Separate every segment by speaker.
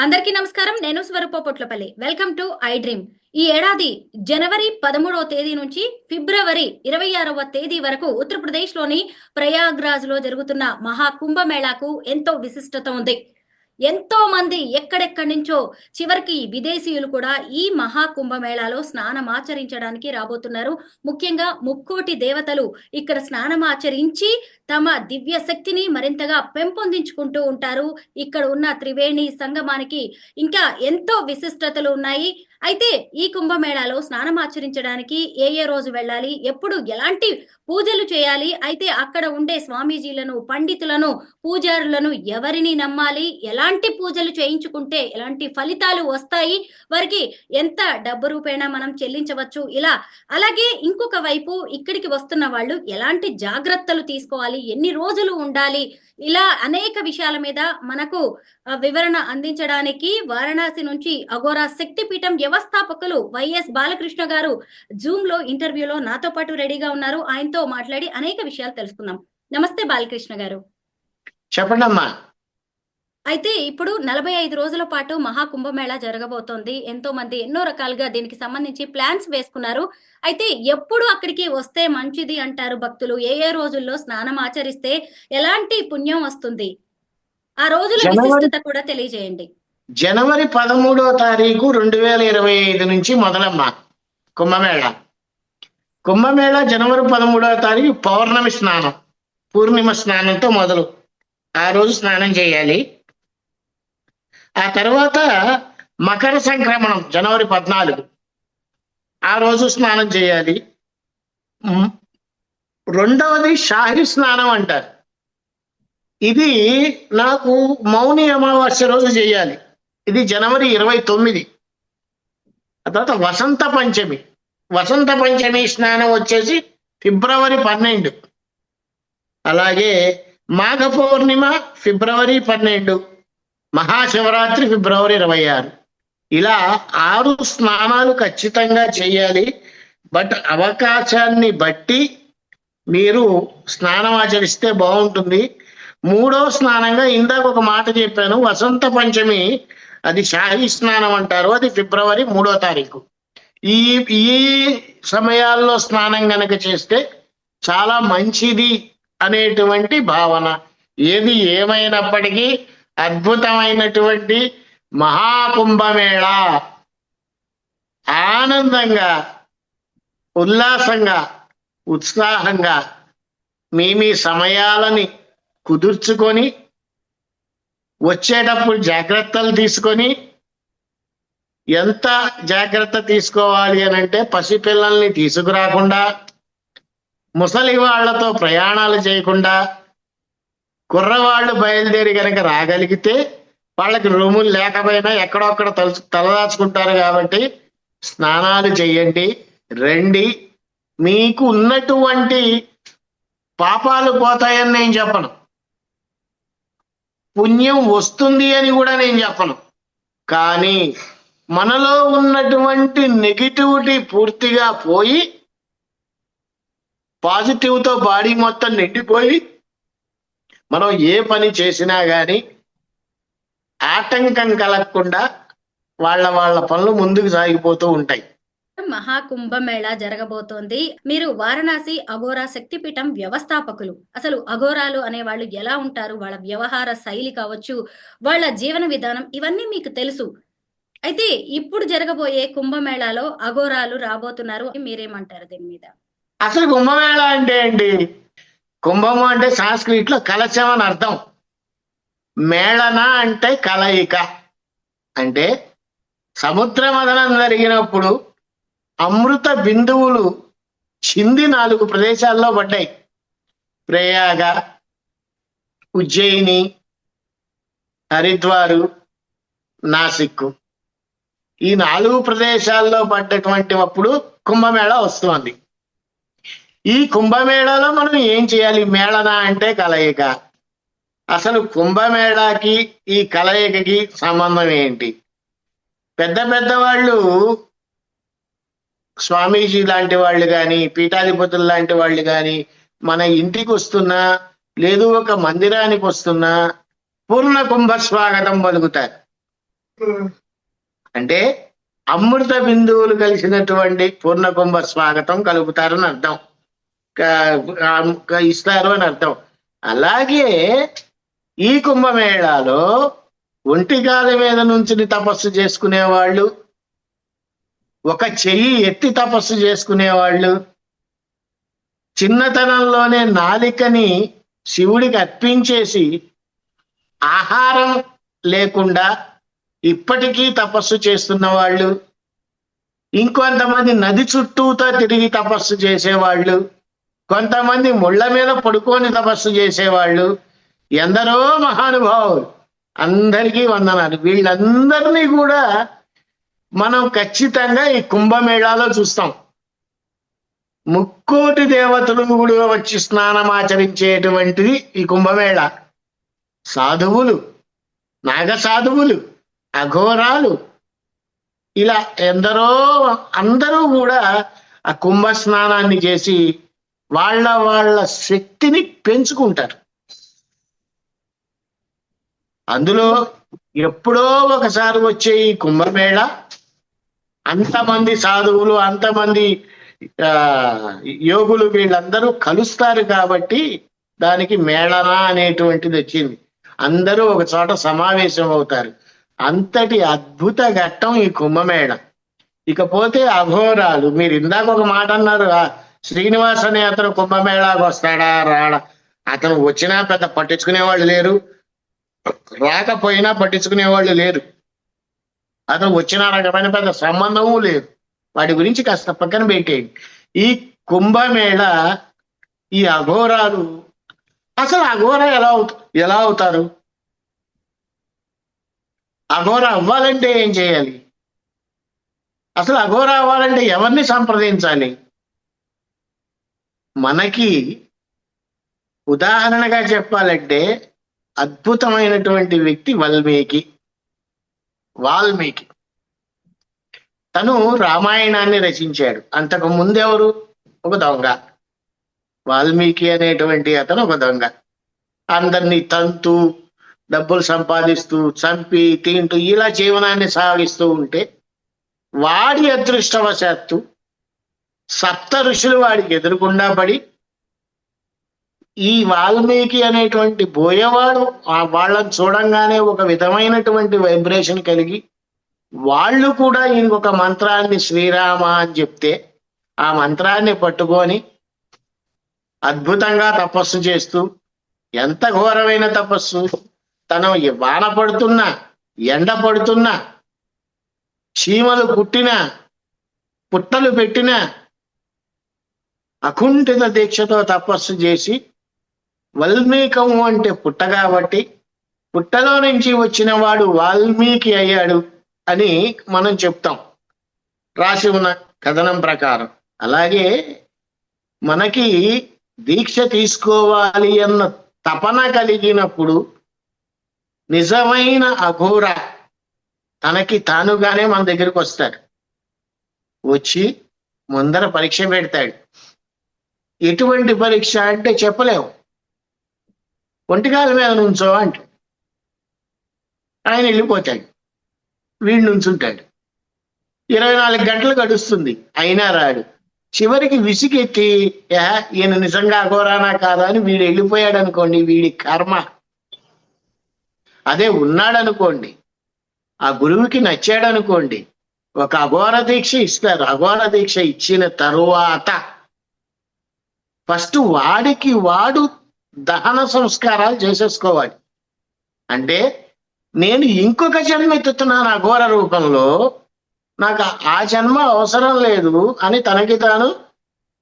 Speaker 1: అందరికీ నమస్కారం. నేను Swaroopa Potlapalli. Welcome to iDream. ఈ ఏడాది జనవరి 13వ తేదీ నుంచి ఫిబ్రవరి 26వ తేదీ వరకు ఉత్తరప్రదేశ్లోని ప్రయాగ్రాజ్లో జరుగుతున్న మహా కుంభమేళాకు ఎంతో విశిష్టత ఉంది. ఎంతో మంది ఎక్కడెక్కడి నుంచో చివరికి విదేశీయులు కూడా ఈ మహా కుంభమేళాలో స్నానమాచరించడానికి రాబోతున్నారు. ముఖ్యంగా ముక్కోటి దేవతలు ఇక్కడ స్నానమాచరించి తమ దివ్య శక్తిని మరింతగా పెంపొందించుకుంటూ ఉంటారు. ఇక్కడ ఉన్న త్రివేణి సంగమానికి ఇంకా ఎంతో విశిష్టతలు ఉన్నాయి. అయితే ఈ కుంభమేళాలో స్నానమాచరించడానికి ఏ రోజు వెళ్ళాలి, ఎప్పుడు ఎలాంటి పూజలు చేయాలి, అయితే అక్కడ ఉండే స్వామీజీలను, పండితులను, పూజారులను ఎవరిని నమ్మాలి, ఎలాంటి పూజలు చేయించుకుంటే ఎలాంటి ఫలితాలు వస్తాయి, వారికి ఎంత డబ్బు రూపేణా మనం చెల్లించవచ్చు, ఇలా అలాగే ఇంకొక వైపు ఇక్కడికి వస్తున్న వాళ్ళు ఎలాంటి జాగ్రత్తలు తీసుకోవాలి, ఎన్ని రోజులు ఉండాలి, ఇలా అనేక విషయాల మీద మనకు వివరణ అందించడానికి వారణాసి నుంచి అఘోరా శక్తిపీఠం వ్యవస్థాపకులు వైఎస్ బాలకృష్ణ గారు జూమ్ లో ఇంటర్వ్యూలో నాతో పాటు రెడీగా ఉన్నారు. ఆయనతో మాట్లాడి అనేక విషయాలు తెలుసుకుందాం. నమస్తే బాలకృష్ణ గారు.
Speaker 2: చెప్పండమ్మా.
Speaker 1: అయితే ఇప్పుడు 45 రోజుల పాటు మహాకుంభమేళా జరగబోతోంది. ఎంతో మంది ఎన్నో రకాలుగా దీనికి సంబంధించి ప్లాన్స్ వేసుకున్నారు. అయితే ఎప్పుడు అక్కడికి వస్తే మంచిది అంటారు భక్తులు? ఏ రోజుల్లో స్నానం ఆచరిస్తే ఎలాంటి పుణ్యం వస్తుంది? ఆ రోజుల విశిష్టత కూడా తెలియజేయండి.
Speaker 2: జనవరి 13వ తారీఖు 2025 నుంచి మొదలమ్మా కుంభమేళా. కుంభమేళా జనవరి 13వ తారీఖు పౌర్ణమి స్నానం, పూర్ణిమ స్నానంతో మొదలు. ఆ రోజు స్నానం చేయాలి. ఆ తర్వాత మకర సంక్రమణం జనవరి 14, ఆ రోజు స్నానం చేయాలి. రెండవది షాహి స్నానం అంటారు. ఇది నాకు మౌని అమావాస్య రోజు చేయాలి. ఇది జనవరి 29. ఆ తర్వాత వసంత పంచమి. వసంత పంచమి స్నానం వచ్చేసి ఫిబ్రవరి 12. అలాగే మాఘ పౌర్ణిమ ఫిబ్రవరి 12, మహాశివరాత్రి ఫిబ్రవరి 26. ఇలా 6 స్నానాలు ఖచ్చితంగా చేయాలి. బట్ అవకాశాన్ని బట్టి మీరు స్నానం ఆచరిస్తే బాగుంటుంది. మూడో స్నానంగా ఇందాక ఒక మాట చెప్పాను, వసంత పంచమి, అది షాహీ స్నానం అంటారు. అది ఫిబ్రవరి 3వ తారీఖు. ఈ ఈ సమయాల్లో స్నానం గనక చేస్తే చాలా మంచిది అనేటువంటి భావన. ఏది ఏమైనప్పటికీ అద్భుతమైనటువంటి మహాకుంభమేళా ఆనందంగా, ఉల్లాసంగా, ఉత్సాహంగా మీ సమయాలని కుదుర్చుకొని వచ్చేటప్పుడు జాగ్రత్తలు తీసుకొని, ఎంత జాగ్రత్త తీసుకోవాలి అని అంటే పసిపిల్లల్ని తీసుకురాకుండా, ముసలి వాళ్లతో ప్రయాణాలు చేయకుండా, కుర్రవాళ్ళు బయలుదేరి కనుక రాగలిగితే వాళ్ళకి రూములు లేకపోయినా ఎక్కడొక్కడ తలదాచుకుంటారు కాబట్టి స్నానాలు చేయండి, రండి. మీకు ఉన్నటువంటి పాపాలు పోతాయని నేను చెప్పను, పుణ్యం వస్తుంది అని కూడా నేను చెప్పను. కానీ మనలో ఉన్నటువంటి నెగిటివిటీ పూర్తిగా పోయి పాజిటివ్తో బాడీ మొత్తం నిండిపోయి మనం ఏ పని చేసినా కానీ ఆటంకం కలగకుండా వాళ్ళ పనులు ముందుకు సాగిపోతూ ఉంటాయి.
Speaker 1: మహాకుంభమేళా జరగబోతోంది. మీరు వారణాసి అఘోరా శక్తిపీఠం వ్యవస్థాపకులు. అసలు అఘోరాలు అనే వాళ్ళు ఎలా ఉంటారు, వాళ్ళ వ్యవహార శైలి కావచ్చు, వాళ్ళ జీవన విధానం, ఇవన్నీ మీకు తెలుసు. అయితే ఇప్పుడు జరగబోయే కుంభమేళాలో అఘోరాలు రాబోతున్నారు, మీరేమంటారు దీని మీద?
Speaker 2: అసలు కుంభమేళా అంటే ఏంటి? కుంభము అంటే సంస్కృతిలో కలశం అని అర్థం. మేళన అంటే కలయిక. అంటే సముద్ర మథనం జరిగినప్పుడు అమృత బిందువులు చింది 4 ప్రదేశాల్లో పడ్డాయి. ప్రయాగ, ఉజ్జయిని, హరిద్వారు, నాసిక్. ఈ 4 ప్రదేశాల్లో పడ్డటువంటి అప్పుడు కుంభమేళా వస్తుంది. ఈ కుంభమేళాలో మనం ఏం చేయాలి? మేళన అంటే కలయిక. అసలు కుంభమేళాకి ఈ కలయికకి సంబంధం ఏంటి? పెద్ద వాళ్ళు, స్వామీజీ లాంటి వాళ్ళు కానీ, పీఠాధిపతులు లాంటి వాళ్ళు కానీ మన ఇంటికి వస్తున్నా, లేదు ఒక మందిరానికి వస్తున్నా పూర్ణ కుంభ స్వాగతం పలుకుతారు. అంటే అమృత బిందువులు కలిసినటువంటి పూర్ణకుంభ స్వాగతం కలుపుతారని అర్థం, ఇస్తారు అని అర్థం. అలాగే ఈ కుంభమేళాలో ఒంటిగాలి మీద నుంచి తపస్సు చేసుకునేవాళ్ళు, ఒక చెయ్యి ఎత్తి తపస్సు చేసుకునేవాళ్ళు, చిన్నతనంలోనే నాలికని శివుడికి అర్పించేసి ఆహారం లేకుండా ఇప్పటికీ తపస్సు చేస్తున్న వాళ్ళు, ఇంకొంతమంది నది చుట్టూతో తిరిగి తపస్సు చేసేవాళ్ళు, కొంతమంది ముళ్ళ మీద పడుకొని తపస్సు చేసేవాళ్ళు, ఎందరో మహానుభావులు, అందరికీ వందనాలు. వీళ్ళందరినీ కూడా మనం ఖచ్చితంగా ఈ కుంభమేళాలో చూస్తాం. ముక్కోటి దేవతలు కూడా వచ్చి స్నానం ఆచరించేటువంటిది ఈ కుంభమేళ. సాధువులు, నాగ సాధువులు, అఘోరాలు, ఇలా ఎందరో అందరూ కూడా ఆ కుంభ స్నానాన్ని చేసి వాళ్ళ శక్తిని పెంచుకుంటారు. అందులో ఎప్పుడో ఒకసారి వచ్చే ఈ కుంభమేళ అంతమంది సాధువులు, అంతమంది యోగులు వీళ్ళందరూ కలుస్తారు కాబట్టి దానికి మేళన అనేటువంటిది వచ్చింది. అందరూ ఒక చోట సమావేశం అవుతారు. అంతటి అద్భుత ఘట్టం ఈ కుంభమేళ. ఇకపోతే అఘోరాలు, మీరు ఇందాక ఒక మాట అన్నారు, శ్రీనివాస్ అనే అతను కుంభమేళాకు వస్తాడా రాడా, అతను వచ్చినా పెద్ద పట్టించుకునే వాళ్ళు లేరు, రాకపోయినా పట్టించుకునే వాళ్ళు లేరు, అతను వచ్చిన రకమైన పెద్ద సంబంధము లేదు. వాటి గురించి కాస్త పక్కన పెట్టేయండి. ఈ కుంభమేళ, ఈ అఘోరాలు, అసలు అఘోర ఎలా అవుతారు? అఘోర అవ్వాలంటే ఏం చేయాలి? అసలు అఘోర అవ్వాలంటే ఎవరిని సంప్రదించాలి? మనకి ఉదాహరణగా చెప్పాలంటే అద్భుతమైనటువంటి వ్యక్తి వాల్మీకి. తను రామాయణాన్ని రచించాడు. అంతకు ముందెవరు? ఒక దొంగ. వాల్మీకి అనేటువంటి అతను ఒక దొంగ. అందరినీ తంతు, డబ్బులు సంపాదిస్తూ, చంపి, తింటూ ఇలా జీవనాన్ని సాగిస్తూ ఉంటే వాడి అదృష్టవశాత్తు సప్త ఋషులు వాడికి ఎదురుకుండా పడి ఈ వాల్మీకి అనేటువంటి బోయేవాడు వాళ్ళని చూడంగానే ఒక విధమైనటువంటి వైబ్రేషన్ కలిగి వాళ్ళు కూడా ఇంకొక మంత్రాన్ని శ్రీరామ అని చెప్తే ఆ మంత్రాన్ని పట్టుకొని అద్భుతంగా తపస్సు చేస్తూ, ఎంత ఘోరమైన తపస్సు, తను వాన పడుతున్నా, ఎండ పడుతున్నా, చీమలు పుట్టినా, పుట్టలు పెట్టినా అకుంఠిత దీక్షతో తపస్సు చేసి, వాల్మీకము అంటే పుట్ట కాబట్టి పుట్టలో నుంచి వచ్చిన వాడు వాల్మీకి అయ్యాడు అని మనం చెప్తాం రాసి ఉన్న కథనం ప్రకారం. అలాగే మనకి దీక్ష తీసుకోవాలి అన్న తపన కలిగినప్పుడు నిజమైన అఘోర తనకి తానుగానే మన దగ్గరికి వస్తాడు. వచ్చి ముందర పరీక్ష పెడతాడు. ఎటువంటి పరీక్ష అంటే చెప్పలేము. ఒంటికాల మీద నుంచో అంటే ఆయన వెళ్ళిపోతాడు, వీడు నుంచుంటాడు. 24 గంటలు గడుస్తుంది, అయినా రాడు. చివరికి విసిగెత్తి ఈయన నిజంగా అఘోరానా కాదా అని వీడు వెళ్ళిపోయాడు అనుకోండి, వీడి కర్మ. అదే ఉన్నాడనుకోండి, ఆ గురువుకి నచ్చాడు అనుకోండి, ఒక అఘోర దీక్ష ఇస్తారు. అఘోర దీక్ష ఇచ్చిన తరువాత ఫస్ట్ వాడికి వాడు దహన సంస్కారాలు చేసేసుకోవాలి. అంటే నేను ఇంకొక జన్మ ఎత్తుతున్నాను అఘోర రూపంలో, నాకు ఆ జన్మ అవసరం లేదు అని తనకి తాను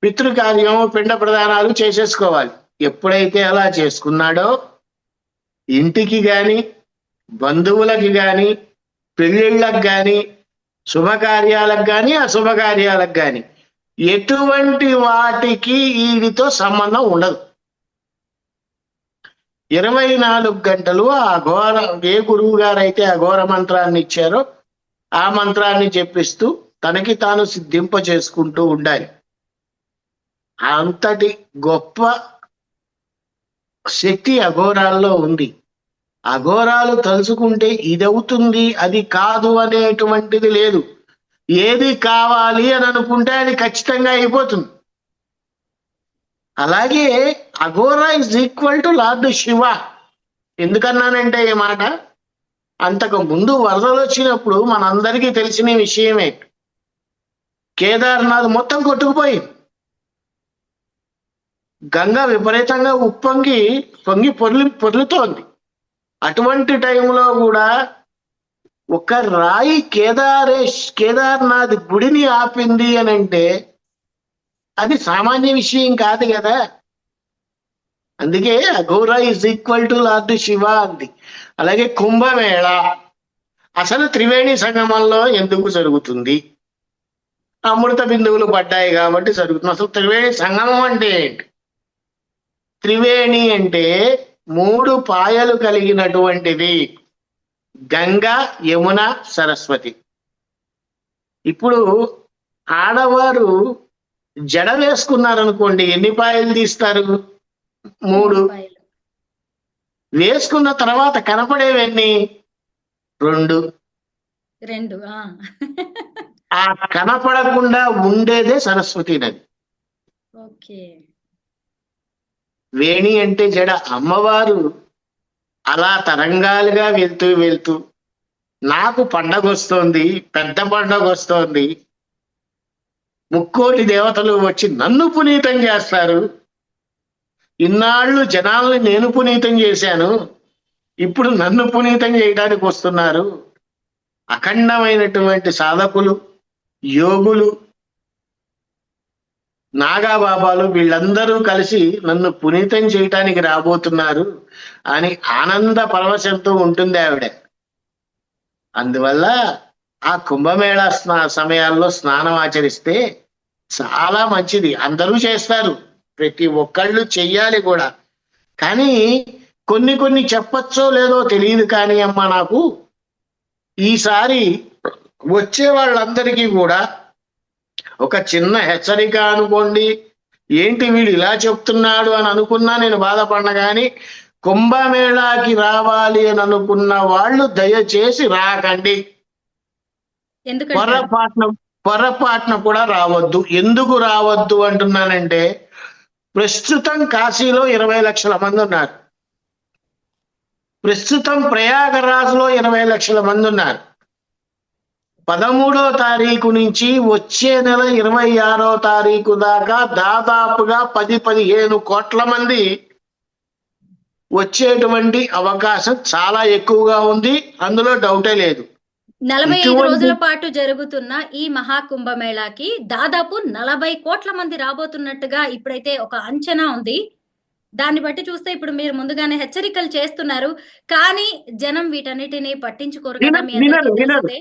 Speaker 2: పితృకార్యం, పిండ ప్రదానాలు చేసేసుకోవాలి. ఎప్పుడైతే అలా చేసుకున్నాడో ఇంటికి గాని, బంధువులకి గాని, పెళ్ళిళ్ళకి గాని, శుభకార్యాలకు గాని, అశుభకార్యాలకు గాని ఎటువంటి వాటికి వీడితో సంబంధం ఉండదు. 24 గంటలు ఆ ఘోర, ఏ గురువు గారు అయితే అఘోర మంత్రాన్ని ఇచ్చారో ఆ మంత్రాన్ని చెప్పిస్తూ తనకి తాను సిద్ధింప చేసుకుంటూ ఉండాలి. అంతటి గొప్ప శక్తి అఘోరాల్లో ఉంది. అఘోరాలు తలుచుకుంటే ఇదవుతుంది అది కాదు అనేటువంటిది లేదు. ఏది కావాలి అని అనుకుంటే అది ఖచ్చితంగా అయిపోతుంది. అలాగే Aghora is equal to lord Shiva. ఎందుకన్నానంటే ఈ మాట, అంతకు ముందు వరదలు వచ్చినప్పుడు మనందరికీ తెలిసిన విషయమే, కేదార్నాథ్ మొత్తం కొట్టుకుపోయింది. గంగ విపరీతంగా పొంగి పొర్లుతోంది. అటువంటి టైంలో కూడా ఒక రాయి కేదార్నాథ్ గుడిని ఆపింది అని అంటే అది సామాన్య విషయం కాదు కదా. అందుకే Aghora is equal to lord Shiva అంది. అలాగే కుంభమేళ అసలు త్రివేణి సంగమంలో ఎందుకు జరుగుతుంది? అమృత బిందువులు పడ్డాయి కాబట్టి జరుగుతుంది. అసలు త్రివేణి సంగమం అంటే ఏంటి? త్రివేణి అంటే 3 పాయలు కలిగినటువంటిది, గంగా, యమున, సరస్వతి. ఇప్పుడు ఆడవారు జడ వేసుకున్నారనుకోండి, ఎన్ని పాయలు తీస్తారు? 3. వేసుకున్న తర్వాత కనపడేవన్నీ 2. ఆ కనపడకుండా ఉండేదే సరస్వతి నది. వేణి అంటే జడ. అమ్మవారు అలా తరంగాలుగా వెళ్తూ నాకు పండగ వస్తోంది, పెద్ద పండగ వస్తోంది, 3,000,000 దేవతలు వచ్చి నన్ను పునీతం చేస్తారు, ఇన్నాళ్ళు జనాల్ని నేను పునీతం చేశాను, ఇప్పుడు నన్ను పునీతం చేయడానికి వస్తున్నారు అఖండమైనటువంటి సాధకులు, యోగులు, నాగాబాబాలు, వీళ్ళందరూ కలిసి నన్ను పునీతం చేయటానికి రాబోతున్నారు అని ఆనంద పరవశంతో ఉంటుంది ఆవిడ. అందువల్ల ఆ కుంభమేళా సమయాల్లో స్నానం ఆచరిస్తే చాలా మంచిది. అందరూ చేస్తారు, ప్రతి ఒక్కళ్ళు చెయ్యాలి కూడా. కానీ కొన్ని చెప్పచ్చో లేదో తెలియదు. కానీ అమ్మ, నాకు ఈసారి వచ్చే వాళ్ళందరికీ కూడా ఒక చిన్న హెచ్చరిక అనుకోండి. ఏంటి వీడు ఇలా చెప్తున్నాడు అని అనుకున్నా నేను బాధపడిన, కానీ కుంభమేళాకి రావాలి అని అనుకున్న వాళ్ళు దయచేసి రాకండి. పొరపాటున కూడా రావద్దు. ఎందుకు రావద్దు అంటున్నానంటే, ప్రస్తుతం కాశీలో 20 లక్షల మంది ఉన్నారు, ప్రస్తుతం ప్రయాగరాజ్లో 20 లక్షల మంది ఉన్నారు. 13వ తారీఖు నుంచి వచ్చే నెల 26వ తారీఖు దాకా దాదాపుగా 10-15 కోట్ల మంది వచ్చేటువంటి అవకాశం చాలా ఎక్కువగా ఉంది. అందులో డౌటే లేదు.
Speaker 1: 45 రోజుల పాటు జరుగుతున్న ఈ మహాకుంభమేళాకి దాదాపు 40 కోట్ల మంది రాబోతున్నట్టుగా ఇప్పుడైతే ఒక అంచనా ఉంది. దాన్ని బట్టి చూస్తే ఇప్పుడు మీరు ముందుగానే హెచ్చరికలు చేస్తున్నారు, కానీ జనం వీటన్నిటిని పట్టించుకోరు కదా. మీ అందరికీ తెలిసిందే.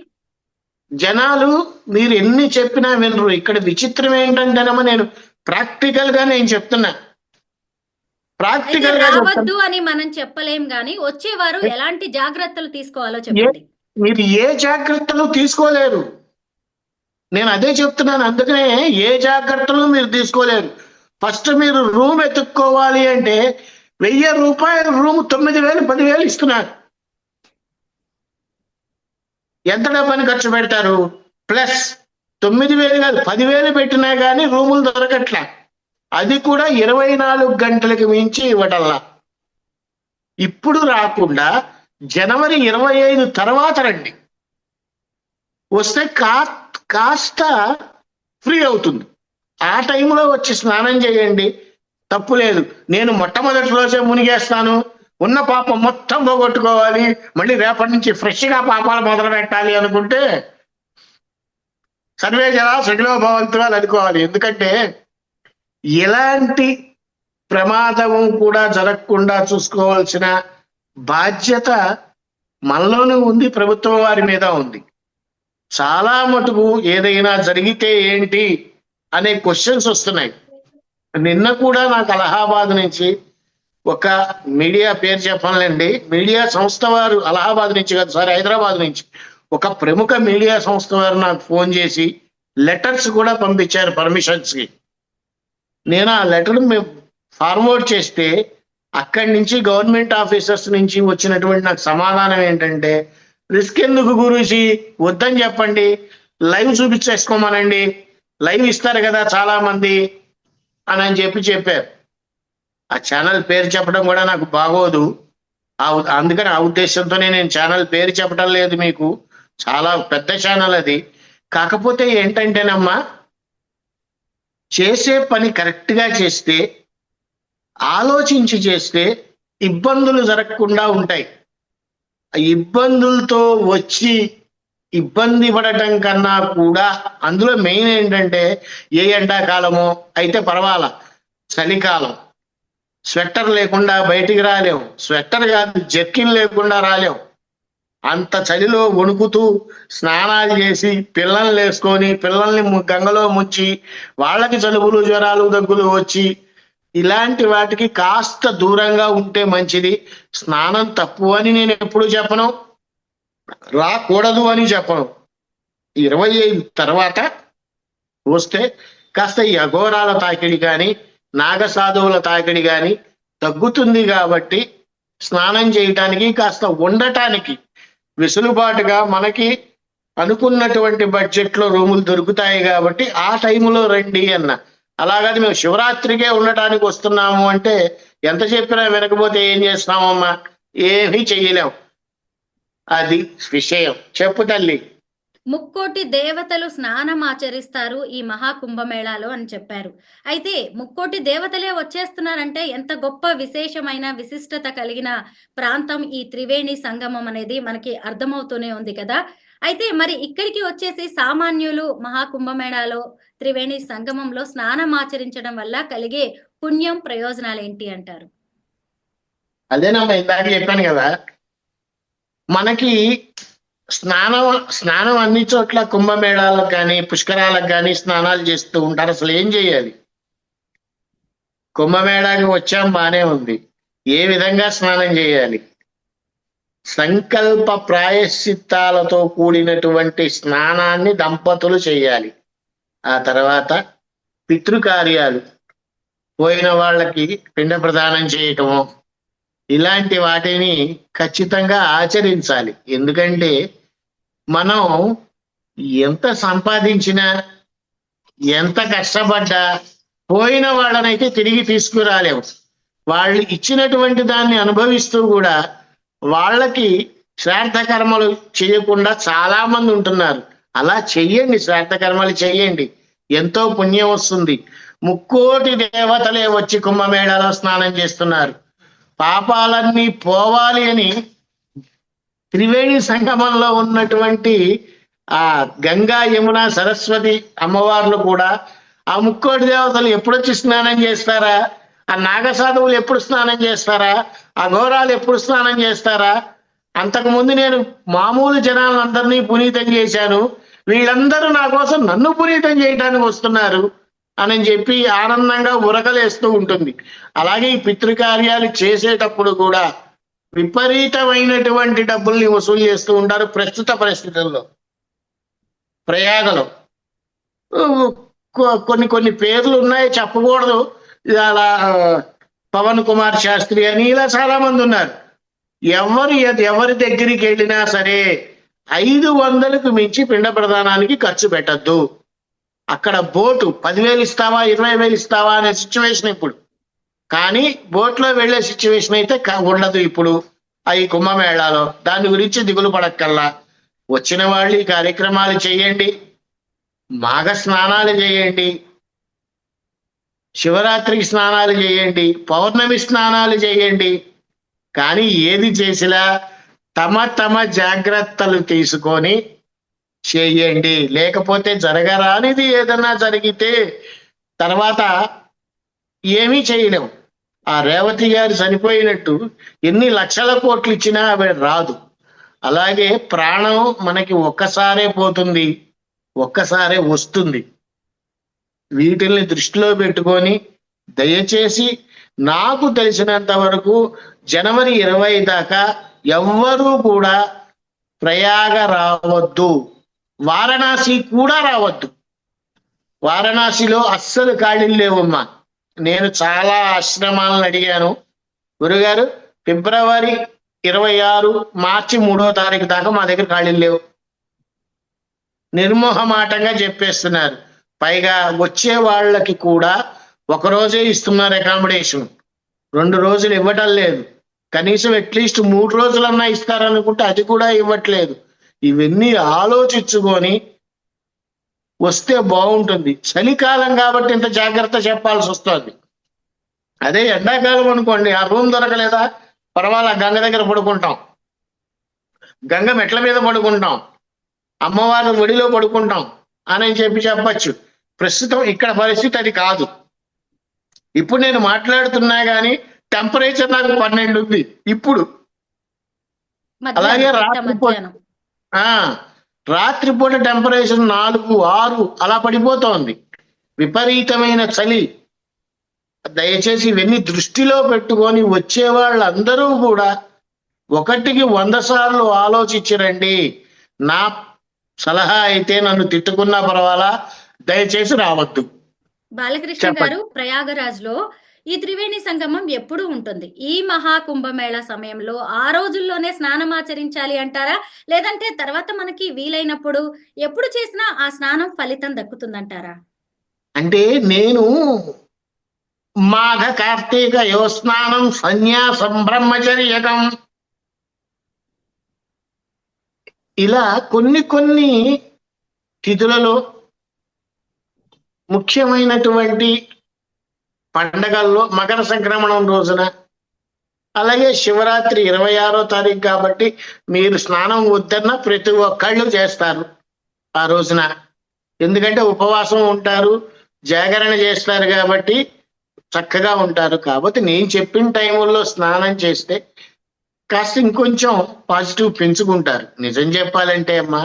Speaker 2: జనాలు మీరు ఎన్ని చెప్పినా వినరు. ఇక్కడ విచిత్రం ఏంటంటేనమ్మా, నేను ప్రాక్టికల్ గా నేను చెప్తున్నా. ప్రాక్టికల్ గా
Speaker 1: రావద్దు అని మనం చెప్పలేం, గానీ వచ్చేవారు ఎలాంటి జాగ్రత్తలు తీసుకోవాలో చెప్పండి.
Speaker 2: మీరు ఏ జాగ్రత్తలు తీసుకోలేరు, నేను అదే చెప్తున్నాను. అందుకనే ఏ జాగ్రత్తలు మీరు తీసుకోలేరు. ఫస్ట్ మీరు రూమ్ ఎత్తుక్కోవాలి అంటే 1000 రూపాయల రూమ్ 9,000, 10,000 ఇస్తున్నారు. ఎంత డబ్బని ఖర్చు పెడతారు? ప్లస్ 9,000 కాదు 10,000 పెట్టినా కానీ రూములు దొరకట్లే. అది కూడా 24 గంటలకు మించి ఇవ్వటల్లా. ఇప్పుడు రాకుండా జనవరి 25 తర్వాత రండి, వస్తే కాస్త ఫ్రీ అవుతుంది. ఆ టైంలో వచ్చి స్నానం చేయండి, తప్పు లేదు. నేను మొట్టమొదటి రోజే మునిగేస్తాను, ఉన్న పాపం మొత్తం పోగొట్టుకోవాలి, మళ్ళీ రేపటి నుంచి ఫ్రెష్గా పాపాలు మొదలు పెట్టాలి అనుకుంటే సర్వే జన సుఖినో భవంతు అని అనుకోవాలి. ఎందుకంటే ఎలాంటి ప్రమాదము కూడా జరగకుండా చూసుకోవాల్సిన బాధ్యత మనలోనూ ఉంది, ప్రభుత్వం వారి మీద ఉంది. చాలా మటుకు ఏదైనా జరిగితే ఏంటి అనే క్వశ్చన్స్ వస్తున్నాయి. నిన్న కూడా నాకు అలహాబాద్ నుంచి ఒక మీడియా పేరు చెప్పాలండి, మీడియా సంస్థ వారు, అలహాబాద్ నుంచి కాదు సారీ హైదరాబాద్ నుంచి ఒక ప్రముఖ మీడియా సంస్థ వారు నాకు ఫోన్ చేసి లెటర్స్ కూడా పంపించారు పర్మిషన్స్ కి. నేను ఆ లెటర్ ఫార్వర్డ్ చేస్తే అక్కడి నుంచి గవర్నమెంట్ ఆఫీసర్స్ నుంచి వచ్చినటువంటి నాకు సమాధానం ఏంటంటే, రిస్క్ ఎందుకు గురూజీ, వద్దని చెప్పండి, లైవ్ చూపించేసుకోమనండి, లైవ్ ఇస్తారు కదా చాలా మంది అని చెప్పారు. ఆ ఛానల్ పేరు చెప్పడం కూడా నాకు బాగోదు. అందుకని ఆ ఉద్దేశంతోనే నేను ఛానల్ పేరు చెప్పడం లేదు మీకు. చాలా పెద్ద ఛానల్ అది. కాకపోతే ఏంటంటేనమ్మా, చేసే పని కరెక్ట్ గా చేస్తే, ఆలోచించి చేస్తే ఇబ్బందులు జరగకుండా ఉంటాయి. ఇబ్బందులతో వచ్చి ఇబ్బంది పడటం కన్నా కూడా అందులో మెయిన్ ఏంటంటే, ఏ ఎండాకాలమో అయితే పర్వాలా, చలికాలం స్వెట్టర్ లేకుండా బయటికి రాలేం, స్వెట్టర్ కాదు జర్కిన్ లేకుండా రాలేం. అంత చలిలో వణుకుతూ స్నానాలు చేసి పిల్లల్ని వేసుకొని పిల్లల్ని గంగలో ముంచి వాళ్ళకి జలుబులు జ్వరాలు దగ్గులు వచ్చి ఇలాంటి వాటికి కాస్త దూరంగా ఉంటే మంచిది. స్నానం తప్పు అని నేను ఎప్పుడు చెప్పను, రాకూడదు అని చెప్పను. 25 తర్వాత వస్తే కాస్త ఈ అఘోరాల తాకిడి కానీ నాగసాధువుల తాకిడి కానీ తగ్గుతుంది. కాబట్టి స్నానం చేయటానికి కాస్త ఉండటానికి వెసులుబాటుగా మనకి అనుకున్నటువంటి బడ్జెట్ లో రూములు దొరుకుతాయి కాబట్టి ఆ టైంలో రండి అన్న. అలాగని మేము శివరాత్రికే ఉండటానికి వస్తున్నాము అంటే ఎంత చెప్పినా వినకపోతే ఏం చేస్తామమ్మా, ఏమీ చెయ్యలేం. అది విషయం. చెప్పు తల్లి.
Speaker 1: ముక్కోటి దేవతలు స్నానం ఆచరిస్తారు ఈ మహాకుంభమేళాలో అని చెప్పారు. అయితే ముక్కోటి దేవతలే వచ్చేస్తున్నారంటే ఎంత గొప్ప విశేషమైన విశిష్టత కలిగిన ప్రాంతం ఈ త్రివేణి సంగమం అనేది మనకి అర్థమవుతూనే ఉంది కదా. అయితే మరి ఇక్కడికి వచ్చేసి సామాన్యులు మహాకుంభమేళాలో త్రివేణి సంగమంలో స్నానం ఆచరించడం వల్ల కలిగే పుణ్యం ప్రయోజనాలు ఏంటి అంటారు?
Speaker 2: అదేనమ్మా, ఇందాక చెప్పాను కదా, మనకి స్నానం అన్ని చోట్ల కుంభమేళాలకు కానీ పుష్కరాలకు కానీ స్నానాలు చేస్తూ ఉంటారు. అసలు ఏం చేయాలి? కుంభమేళాకి వచ్చాం, బానే ఉంది, ఏ విధంగా స్నానం చేయాలి? సంకల్ప ప్రాయశ్చిత్తాలతో కూడినటువంటి స్నానాన్ని దంపతులు చేయాలి. ఆ తర్వాత పితృకార్యాలు, పోయిన వాళ్ళకి పిండ ప్రదానం చేయటము, ఇలాంటి వాటిని ఖచ్చితంగా ఆచరించాలి. ఎందుకంటే మనం ఎంత సంపాదించినా ఎంత కష్టపడ్డా పోయిన వాళ్ళనైతే తిరిగి తీసుకురాలేము. వాళ్ళు ఇచ్చినటువంటి దాన్ని అనుభవిస్తూ కూడా వాళ్ళకి శ్రాద్ధ కర్మలు చేయకుండా చాలా మంది ఉంటున్నారు. అలా చెయ్యండి, శ్రాద్ధ కర్మలు చెయ్యండి, ఎంతో పుణ్యం వస్తుంది. ముక్కోటి దేవతలే వచ్చి కుంభమేళాలో స్నానం చేస్తున్నారు. పాపాలన్నీ పోవాలి అని త్రివేణి సంగమంలో ఉన్నటువంటి ఆ గంగా యమున సరస్వతి అమ్మవార్లు కూడా ఆ ముక్కోటి దేవతలు ఎప్పుడొచ్చి స్నానం చేస్తారా, ఆ నాగసాధువులు ఎప్పుడు స్నానం చేస్తారా, ఆ ఘోరాలు ఎప్పుడు స్నానం చేస్తారా? అంతకుముందు నేను మామూలు జనాలందరినీ పునీతం చేశాను, వీళ్ళందరూ నా కోసం నన్ను పునీతం చేయడానికి వస్తున్నారు అని చెప్పి ఆనందంగా ఉరకలేస్తూ ఉంటుంది. అలాగే ఈ పితృకార్యాలు చేసేటప్పుడు కూడా విపరీతమైనటువంటి డబ్బుల్ని వసూలు చేస్తూ ఉంటారు. ప్రస్తుత పరిస్థితుల్లో ప్రయాగలో కొన్ని పేర్లు ఉన్నాయి, చెప్పకూడదు. అలా పవన్ కుమార్ శాస్త్రి అని ఇలా చాలా మంది ఉన్నారు. ఎవరి దగ్గరికి వెళ్ళినా సరే 500కు మించి పిండ ప్రదానానికి ఖర్చు పెట్టద్దు. అక్కడ బోటు 10,000 ఇస్తావా 20,000 ఇస్తావా అనే సిచ్యువేషన్ ఇప్పుడు. కానీ బోట్లో వెళ్లే సిచ్యువేషన్ అయితే ఉండదు ఇప్పుడు ఈ కుంభమేళాలో. దాని గురించి దిగులు పడక్కల్లా. వచ్చిన వాళ్ళు ఈ కార్యక్రమాలు చేయండి, మాఘ స్నానాలు చేయండి, శివరాత్రికి స్నానాలు చేయండి, పౌర్ణమి స్నానాలు చేయండి. కానీ ఏది చేసినా తమ జాగ్రత్తలు తీసుకొని చేయండి. లేకపోతే జరగరానిది ఏదన్నా జరిగితే తర్వాత ఏమీ చేయలేము. ఆ రేవతి గారు చనిపోయినట్టు ఎన్ని లక్షల కోట్లు ఇచ్చినా అవి రాదు. అలాగే ప్రాణం మనకి ఒక్కసారే పోతుంది, ఒక్కసారే వస్తుంది. వీటిల్ని దృష్టిలో పెట్టుకొని దయచేసి నాకు తెలిసినంత వరకు జనవరి 20 దాకా ఎవ్వరూ కూడా ప్రయాగ రావద్దు, వారణాసి కూడా రావద్దు. వారణాసిలో అస్సలు ఖాళీలు లేవమ్మా. నేను చాలా ఆశ్రమాలను అడిగాను, గురుగారు ఫిబ్రవరి 26 మార్చి 3వ తారీఖు దాకా మా దగ్గర ఖాళీలు లేవు. నిర్మోహమాటంగా చెప్పేస్తున్నారు. పైగా వచ్చే వాళ్ళకి కూడా ఒకరోజే ఇస్తున్నారు అకామిడేషన్, 2 రోజులు ఇవ్వటం లేదు. కనీసం అట్లీస్ట్ 3 రోజులన్నా ఇస్తారనుకుంటే అది కూడా ఇవ్వట్లేదు. ఇవన్నీ ఆలోచించుకొని వస్తే బాగుంటుంది. చలికాలం కాబట్టి ఇంత జాగ్రత్త చెప్పాల్సి వస్తుంది. అదే ఎండాకాలం అనుకోండి, ఆ రూమ్ దొరకలేదా పర్వాలా, గంగ దగ్గర పడుకుంటాం, గంగ మెట్ల మీద పడుకుంటాం, అమ్మవారి ఒడిలో పడుకుంటాం అని చెప్పచ్చు. ప్రస్తుతం ఇక్కడ పరిస్థితి అది కాదు. ఇప్పుడు నేను మాట్లాడుతున్నా గానీ టెంపరేచర్ నాకు 12 ఉంది ఇప్పుడు. అలాగే రాత్రిపూట టెంపరేచర్ 4, 6 అలా పడిపోతోంది. విపరీతమైన చలి. దయచేసి ఇవన్నీ దృష్టిలో పెట్టుకొని వచ్చే వాళ్ళందరూ కూడా 1కి 100 సార్లు ఆలోచించరండి. నా సలహా అయితే, నన్ను తిట్టుకున్నా పర్వాలా, దయచేసి రావద్దు.
Speaker 1: బాలకృష్ణ గారు, ప్రయాగరాజ్ లో ఈ త్రివేణి సంగమం ఎప్పుడు ఉంటుంది? ఈ మహాకుంభమేళ సమయంలో ఆ రోజుల్లోనే స్నానం ఆచరించాలి అంటారా, లేదంటే తర్వాత మనకి వీలైనప్పుడు ఎప్పుడు చేసినా ఆ స్నానం ఫలితం దక్కుతుందంటారా?
Speaker 2: అంటే నేను మాఘ కార్తీక యోస్నానం సన్యాసం బ్రహ్మచర్యకం ఇలా కొన్ని తిథులలో ముఖ్యమైనటువంటి పండగల్లో, మకర సంక్రమణం రోజున, అలాగే శివరాత్రి 26వ తారీఖు కాబట్టి మీరు స్నానం వద్దన్న ప్రతి ఒక్కళ్ళు చేస్తారు ఆ రోజున. ఎందుకంటే ఉపవాసం ఉంటారు, జాగరణ చేస్తారు కాబట్టి చక్కగా ఉంటారు. కాబట్టి నేను చెప్పిన టైముల్లో స్నానం చేస్తే కాస్త ఇంకొంచెం పాజిటివ్ పెంచుకుంటారు. నిజం చెప్పాలంటే అమ్మా,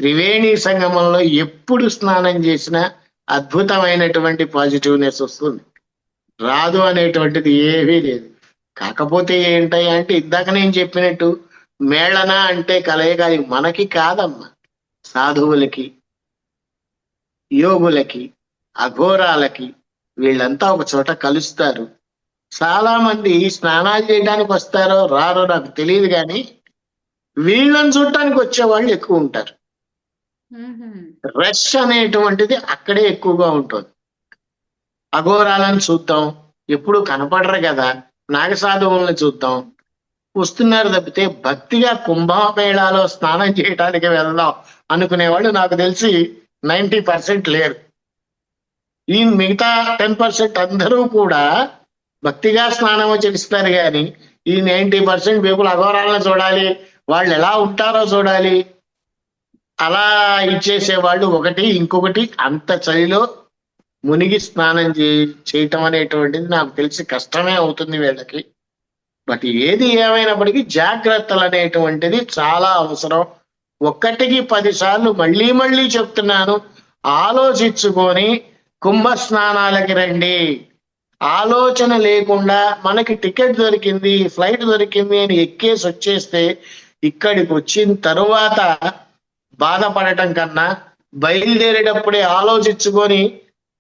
Speaker 2: త్రివేణి సంగమంలో ఎప్పుడు స్నానం చేసినా అద్భుతమైనటువంటి పాజిటివ్నెస్ వస్తుంది. రాదు అనేటువంటిది ఏమీ లేదు. కాకపోతే ఏంటయ్యా అంటే, ఇందాక నేను చెప్పినట్టు మేళన అంటే కలయిక, మనకి కాదమ్మా, సాధువులకి, యోగులకి, అఘోరాలకి, వీళ్ళంతా ఒక చోట కలుస్తారు. చాలా మంది స్నానాలు చేయడానికి వస్తారో రారో నాకు తెలియదు, కానీ వీళ్ళని చూడటానికి వచ్చే వాళ్ళు ఎక్కువ ఉంటారు. రష్ అనేటువంటిది అక్కడే ఎక్కువగా ఉంటుంది. అఘోరాలను చూద్దాం, ఎప్పుడు కనపడరు కదా, నాగసాధువులను చూద్దాం, వస్తున్నారు తప్పితే భక్తిగా కుంభమేళాలో స్నానం చేయడానికి వెళ్దాం అనుకునేవాళ్ళు నాకు తెలిసి 90% లేరు. ఈ మిగతా 10% అందరూ కూడా భక్తిగా స్నానం చేస్తారు, కానీ ఈ 90% పీపుల్ అఘోరాలను చూడాలి, వాళ్ళు ఎలా ఉంటారో చూడాలి, అలా ఇచ్చేసేవాళ్ళు. ఒకటి, ఇంకొకటి అంత చలిలో మునిగి స్నానం చేయటం అనేటువంటిది నాకు తెలిసి కష్టమే అవుతుంది వీళ్ళకి. బట్ ఏది ఏమైనప్పటికీ జాగ్రత్తలు అనేటువంటిది చాలా అవసరం. 1కి 10 సార్లు మళ్ళీ మళ్ళీ చెప్తున్నాను, ఆలోచించుకొని కుంభ స్నానాలకి రండి. ఆలోచన లేకుండా మనకి టికెట్ దొరికింది, ఫ్లైట్ దొరికింది అని ఎక్కేసి వచ్చేస్తే ఇక్కడికి వచ్చిన తరువాత బాధపడటం కన్నా బయలుదేరేటప్పుడే ఆలోచించుకొని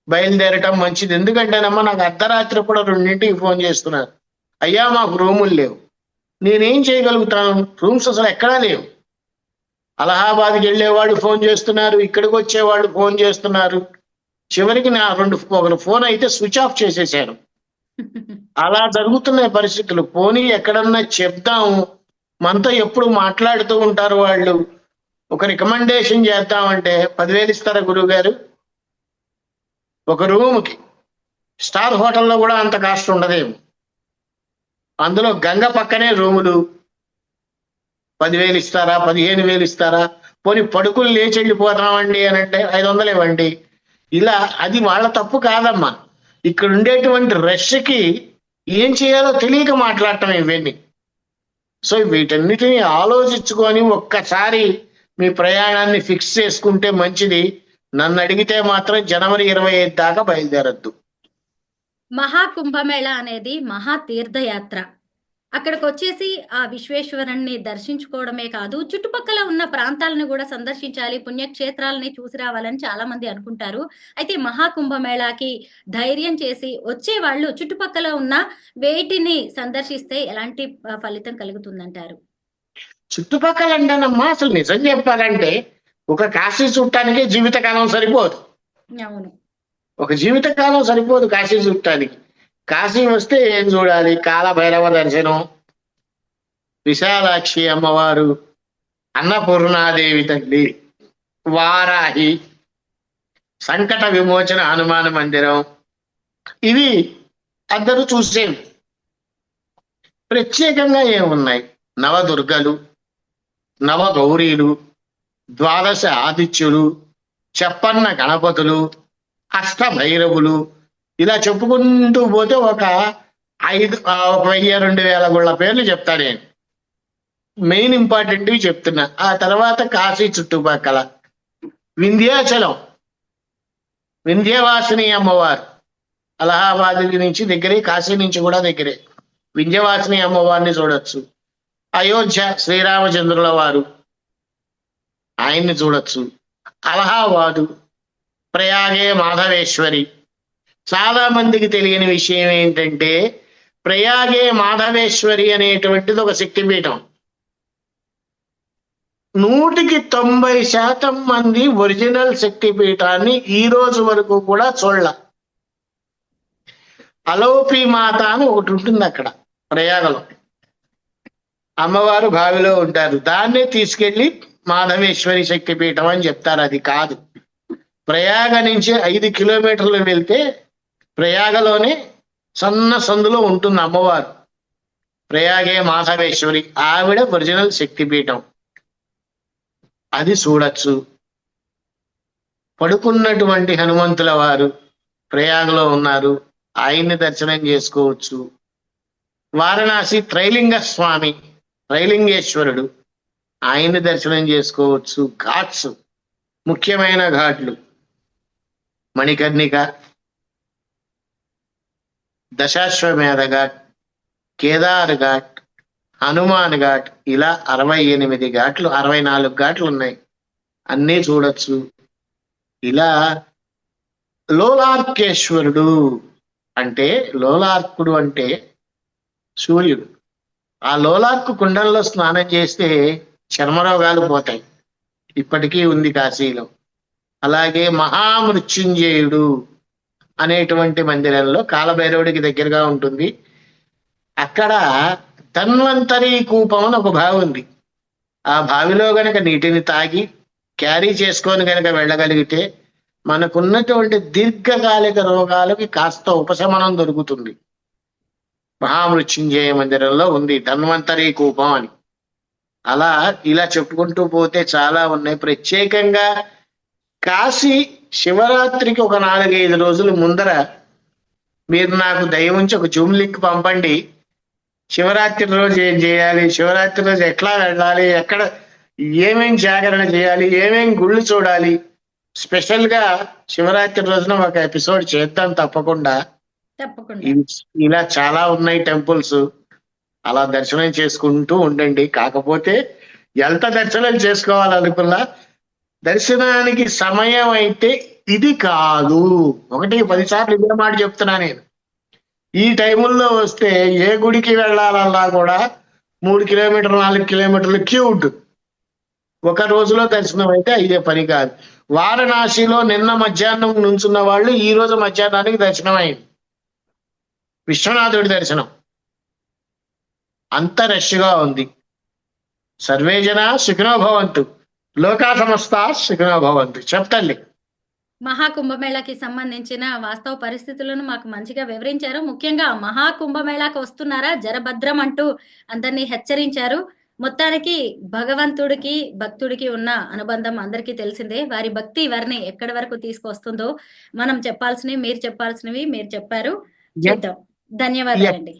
Speaker 2: బయలుదేరటం మంచిది. ఎందుకంటేనమ్మా, నాకు అర్ధరాత్రి కూడా 2ంటికి ఫోన్ చేస్తున్నారు, అయ్యా మాకు రూములు లేవు. నేనేం చేయగలుగుతాను? రూమ్స్ అసలు ఎక్కడా లేవు. అలహాబాద్కి వెళ్ళేవాళ్ళు ఫోన్ చేస్తున్నారు, ఇక్కడికి వచ్చేవాళ్ళు ఫోన్ చేస్తున్నారు. చివరికి నా ఒకరు ఫోన్ అయితే స్విచ్ ఆఫ్ చేసేసారు. అలా జరుగుతున్నాయి పరిస్థితులు. పోనీ ఎక్కడన్నా చెప్దాము, మనతో ఎప్పుడు మాట్లాడుతూ ఉంటారు వాళ్ళు. ఒక రికమెండేషన్ చేద్దామంటే 10,000 ఇస్తారా గురువు గారు? ఒక రూమ్కి స్టార్ హోటల్లో కూడా అంత కాస్ట్ ఉండదేమో. అందులో గంగ పక్కనే రూములు 10,000 ఇస్తారా, 15,000 ఇస్తారా? పోనీ పడుకులు లేచి వెళ్ళిపోతామండి అని అంటే 500 ఇవ్వండి. ఇలా అది వాళ్ళ తప్పు కాదమ్మా. ఇక్కడ ఉండేటువంటి రష్కి ఏం చేయాలో తెలియక మాట్లాడటం ఇవన్నీ. సో వీటన్నిటిని ఆలోచించుకొని ఒక్కసారి మీ ప్రయాణాన్ని ఫిక్స్ చేసుకుంటే మంచిది. నన్ను అడిగితే మాత్రం జనవరి 25 దాకా బయలుదేరద్దు.
Speaker 1: మహాకుంభమేళ అనేది మహా తీర్థయాత్ర. అక్కడికొచ్చేసి ఆ విశ్వేశ్వరుడిని దర్శించుకోవడమే కాదు, చుట్టుపక్కల ఉన్న ప్రాంతాలను గూడా సందర్శించాలి, పుణ్యక్షేత్రాలని చూసి రావాలని చాలా మంది అనుకుంటారు. అయితే మహాకుంభమేళాకి ధైర్యం చేసి వచ్చేవాళ్ళు చుట్టుపక్కల ఉన్న వేటిని సందర్శిస్తే ఎలాంటి ఫలితం కలుగుతుందంటారు?
Speaker 2: చుట్టుపక్కల అంటానమ్మా, అసలు నిజం చెప్పాలంటే ఒక కాశీ చుట్టానికే జీవితకాలం సరిపోదు.
Speaker 1: అవును.
Speaker 2: ఒక జీవితకాలం సరిపోదు కాశీ చుట్టానికి. కాశీ వస్తే ఏం చూడాలి? కాలభైరవ దర్శనం, విశాలాక్షి అమ్మవారు, అన్నపూర్ణాదేవి తల్లి, వారాహి, సంకట విమోచన హనుమాన్ మందిరం, ఇవి అందరూ చూసేవి. ప్రత్యేకంగా ఏమున్నాయి? నవదుర్గలు, నవగౌరీలు, ద్వాదశ ఆదిత్యులు, చెప్పన్న గణపతులు, అష్టభైరవులు, ఇలా చెప్పుకుంటూ పోతే ఒక 1000-2000 గుళ్ళ పేర్లు చెప్తా నేను. మెయిన్ ఇంపార్టెంట్వి చెప్తున్నా. ఆ తర్వాత కాశీ చుట్టుపక్కల వింధ్యాచలం, వింధ్యవాసిని అమ్మవారు, అలహాబాద్ నుంచి దగ్గరే, కాశీ నుంచి కూడా దగ్గరే. వింధ్యవాసిని అమ్మవారిని చూడొచ్చు. అయోధ్య శ్రీరామచంద్రుల వారు, ఆయన్ని చూడొచ్చు. అలహాబాదు, ప్రయాగే మాధవేశ్వరి. చాలా మందికి తెలియని విషయం ఏంటంటే, ప్రయాగే మాధవేశ్వరి అనేటువంటిది ఒక శక్తిపీఠం. 100% మంది ఒరిజినల్ శక్తిపీఠాన్ని ఈ రోజు వరకు కూడా చూడాల. అలోపి మాత అని ఒకటి ఉంటుంది అక్కడ ప్రయాగలో. అమ్మవారు బావిలో ఉంటారు. దాన్నే తీసుకెళ్లి మాధవేశ్వరి శక్తిపీఠం అని చెప్తారు. అది కాదు. ప్రయాగ నుంచి 5 కిలోమీటర్లు వెళ్తే ప్రయాగలోనే సన్న సందులో ఉంటుంది అమ్మవారు. ప్రయాగే మాధవేశ్వరి, ఆవిడ ఒరిజినల్ శక్తిపీఠం. అది చూడొచ్చు. పడుకున్నటువంటి హనుమంతుల వారు ప్రయాగలో ఉన్నారు, ఆయన్ని దర్శనం చేసుకోవచ్చు. వారణాసి త్రైలింగ స్వామి, త్రైలింగేశ్వరుడు, ఆయన్ని దర్శనం చేసుకోవచ్చు. ఘాట్స్, ముఖ్యమైన ఘాట్లు మణికర్ణిక, దశాశ్వమేధ ఘాట్, కేదార్ ఘాట్, హనుమాన్ ఘాట్, ఇలా 68 ఘాట్లు, 64 ఘాట్లు ఉన్నాయి. అన్నీ చూడొచ్చు. ఇలా లోలార్కేశ్వరుడు అంటే, లోలార్కుడు అంటే సూర్యుడు. ఆ లోలార్కు కుండంలో స్నానం చేస్తే చర్మరోగాలు పోతాయి. ఇప్పటికీ ఉంది కాశీలో. అలాగే మహామృత్యుంజయుడు అనేటువంటి మందిరంలో, కాలభైరవుడికి దగ్గరగా ఉంటుంది, అక్కడ ధన్వంతరి కూపం అని ఒక బావి ఉంది. ఆ బావిలో గనక నీటిని తాగి క్యారీ చేసుకొని గనక వెళ్ళగలిగితే మనకున్నటువంటి దీర్ఘకాలిక రోగాలకి కాస్త ఉపశమనం దొరుకుతుంది. మహామృత్యుంజయ మందిరంలో ఉంది ధన్వంతరి కూపం అని. అలా ఇలా చెప్పుకుంటూ పోతే చాలా ఉన్నాయి. ప్రత్యేకంగా కాశీ శివరాత్రికి ఒక 4-5 రోజుల ముందర మీరు నాకు దయ ఉంచి ఒక జూమ్ లింక్ పంపండి. శివరాత్రి రోజు ఏం చేయాలి, శివరాత్రి రోజు ఎట్లా వెళ్ళాలి, ఎక్కడ ఏమేం జాగరణ చేయాలి, ఏమేం గుళ్ళు చూడాలి, స్పెషల్ గా శివరాత్రి రోజున ఒక ఎపిసోడ్ చేద్దాం తప్పకుండా. ఇలా చాలా ఉన్నాయి టెంపుల్స్. అలా దర్శనం చేసుకుంటూ ఉండండి. కాకపోతే ఎంత దర్శనం చేసుకోవాలనుకున్నా దర్శనానికి సమయం అయితే ఇది కాదు. 1-10 సార్లు ఇదే మాట చెప్తున్నా నేను. ఈ టైముల్లో వస్తే ఏ గుడికి వెళ్ళాలన్నా కూడా 3 కిలోమీటర్లు 4 కిలోమీటర్లు క్యూ ఉంటుంది. ఒక రోజులో దర్శనం అయితే అయ్యే పని కాదు. వారణాసిలో నిన్న మధ్యాహ్నం నుంచున్న వాళ్ళు ఈ రోజు మధ్యాహ్నానికి దర్శనం అయింది. విశ్వనాథుడి దర్శనం అంత రష్గా ఉంది. సర్వే జనా సుఖినో భవంతు, లోకా సమస్తా సుఖినో భవంతు. చెప్తండి.
Speaker 1: మహాకుంభమేళాకి సంబంధించిన వాస్తవ పరిస్థితులను మాకు మంచిగా వివరించారు. ముఖ్యంగా మహాకుంభమేళాకు వస్తున్నారా, జరభద్రం అంటూ అందరినీ హెచ్చరించారు. మొత్తానికి భగవంతుడికి భక్తుడికి ఉన్న అనుబంధం అందరికీ తెలిసిందే. వారి భక్తి వారిని ఎక్కడి వరకు తీసుకొస్తుందో మనం చెప్పాల్సినవి మీరు చెప్పాల్సినవి మీరు చెప్పారు. చూద్దాం. ధన్యవాదాలండి.